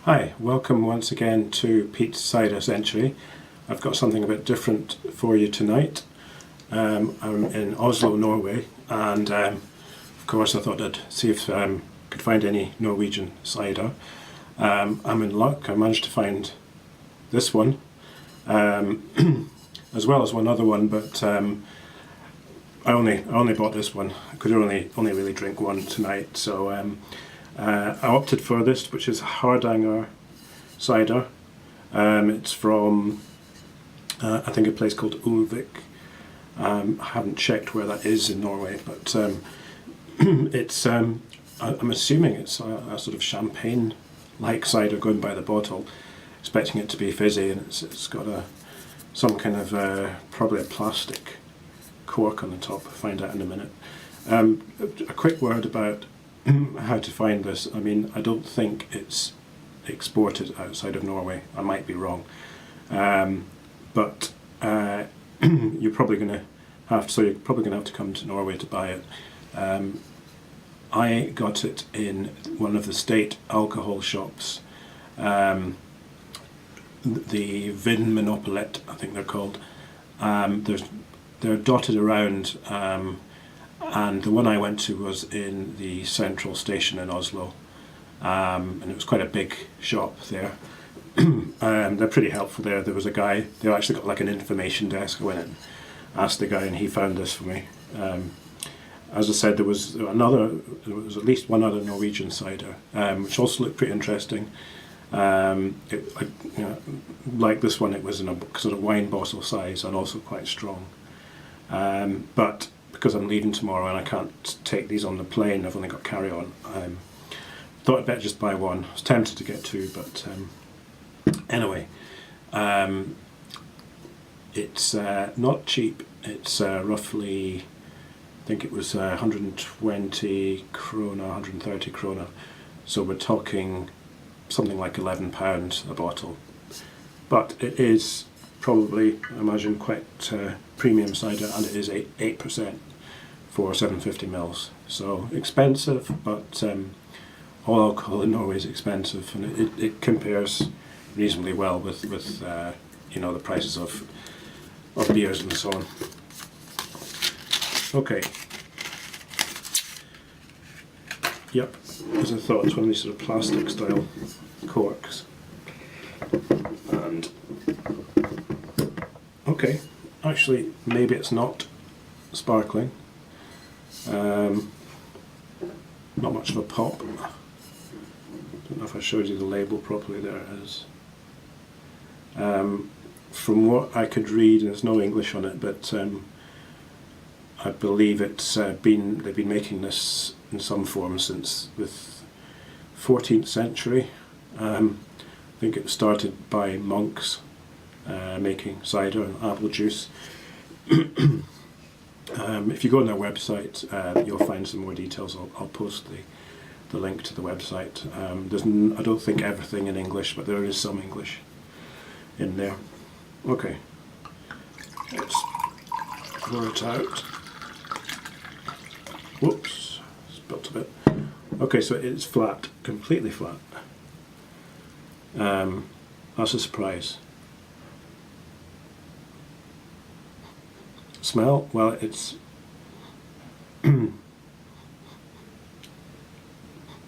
Hi, welcome once again to Pete's Cider Century. I've got something a bit different for you tonight. I'm in Oslo, Norway, and of course I thought I'd see if I could find any Norwegian cider. I'm in luck. I managed to find this one, as well as one other one, but I only bought this one. I could only really drink one tonight, so I opted for this, which is Hardanger cider. It's from I think a place called Ulvik. I haven't checked where that is in Norway, but it's I'm assuming it's a sort of champagne-like cider going by the bottle, expecting it to be fizzy, and it's got some kind of probably a plastic cork on the top. I'll find out in a minute. A quick word about how to find this. I mean, I don't think it's exported outside of Norway. I might be wrong, but you're probably going to have to come to Norway to buy it. I got it in one of the state alcohol shops, the Vin Monopolet, I think they're called. They're dotted around. And the one I went to was in the central station in Oslo, and it was quite a big shop there. They're pretty helpful there. There was a guy, they actually got like an information desk. I went and asked the guy and he found this for me. As I said, there was at least one other Norwegian cider, which also looked pretty interesting. Like this one, it was in a sort of wine bottle size and also quite strong. But because I'm leaving tomorrow and I can't take these on the plane, I've only got carry-on. Thought I'd better just buy one. I was tempted to get two, but anyway, it's not cheap. It's roughly, I think it was 120 krona, 130 krona. So we're talking something like £11 a bottle. But it is probably, I imagine, quite premium cider, and it is 8% for 750 mils. So expensive, but all alcohol in Norway is expensive, and it compares reasonably well with the prices of beers and so on. Okay. Yep, as I thought, it's one of these sort of plastic style corks. And okay, actually, maybe it's not sparkling. Not much of a pop. Don't know if I showed you the label properly. There it is. From what I could read, and there's no English on it, but I believe they've been making this in some form since the 14th century. I think it started by monks making cider and apple juice. If you go on their website, you'll find some more details. I'll post the link to the website. I don't think everything in English, but there is some English in there. Okay, let's pour it out. Whoops, spilt a bit. Okay, so it's flat, completely flat. That's a surprise. Smell? Well, it's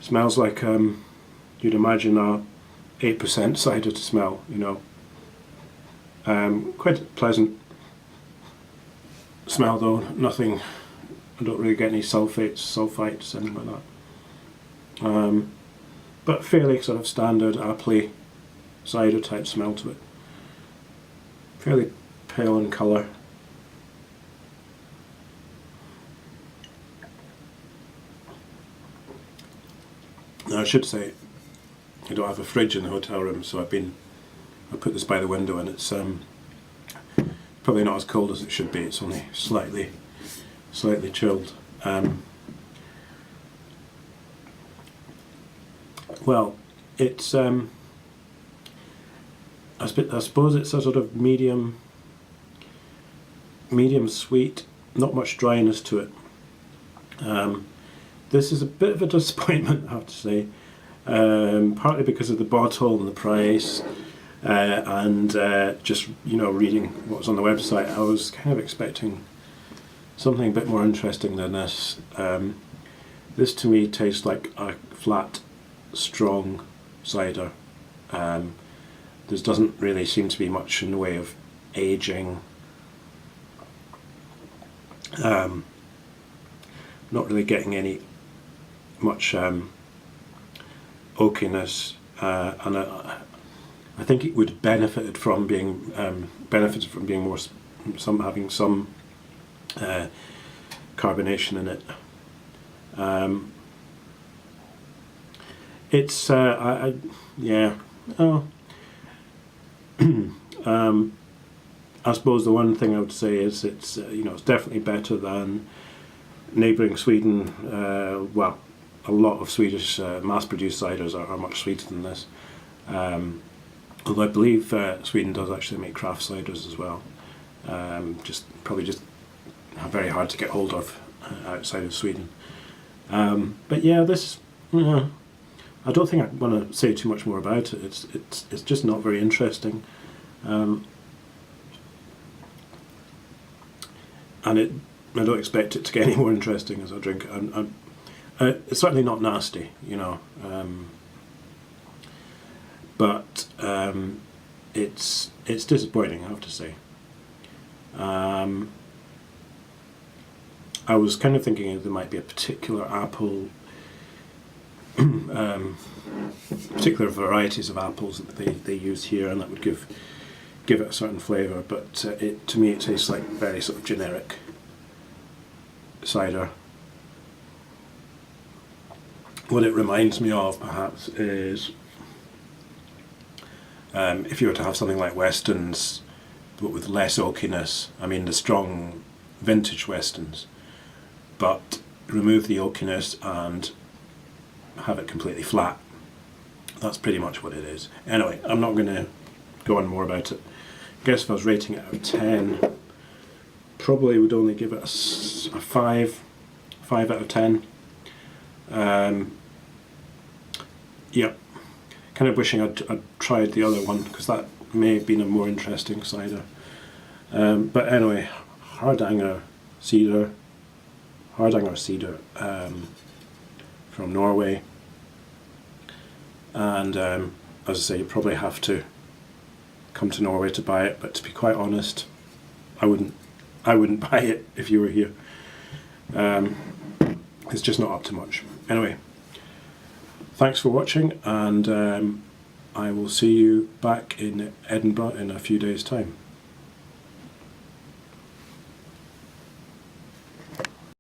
smells like you'd imagine a 8% cider to smell. Quite a pleasant smell though. Nothing. I don't really get any sulfites, anything like that. But fairly sort of standard appley cider type smell to it. Fairly pale in colour. Now I should say, I don't have a fridge in the hotel room, so I put this by the window, and it's probably not as cold as it should be. It's only slightly chilled. Well, it's I suppose it's a sort of medium sweet, not much dryness to it. This is a bit of a disappointment, I have to say. partly because of the bottle and the price, and just reading what was on the website. I was kind of expecting something a bit more interesting than this. This to me tastes like a flat, strong cider. There doesn't really seem to be much in the way of aging. Not really getting any much oakiness, and I think it would benefited from being more having some carbonation in it. It's yeah. Oh. I suppose the one thing I would say is it's it's definitely better than neighbouring Sweden. Well, a lot of Swedish mass-produced ciders are much sweeter than this. Although I believe Sweden does actually make craft ciders as well. Probably just very hard to get hold of outside of Sweden. But yeah, this. I don't think I want to say too much more about it. It's just not very interesting, and I don't expect it to get any more interesting as I drink it. It's certainly not nasty, but it's disappointing, I have to say. I was kind of thinking there might be a particular apple. Particular varieties of apples that they use here, and that would give it a certain flavour. But to me, it tastes like very sort of generic cider. What it reminds me of, perhaps, is if you were to have something like Westons, but with less oakiness. I mean, the strong vintage Westons, but remove the oakiness and have it completely flat. That's pretty much what it is. Anyway, I'm not going to go on more about it. I guess if I was rating it out of 10, probably would only give it a 5 out of 10. Yeah, kind of wishing I'd tried the other one, because that may have been a more interesting cider. But anyway, Hardanger Cider from Norway, and as I say, you probably have to come to Norway to buy it. But to be quite honest, I wouldn't buy it if you were here. It's just not up to much. Anyway, thanks for watching, and I will see you back in Edinburgh in a few days' time.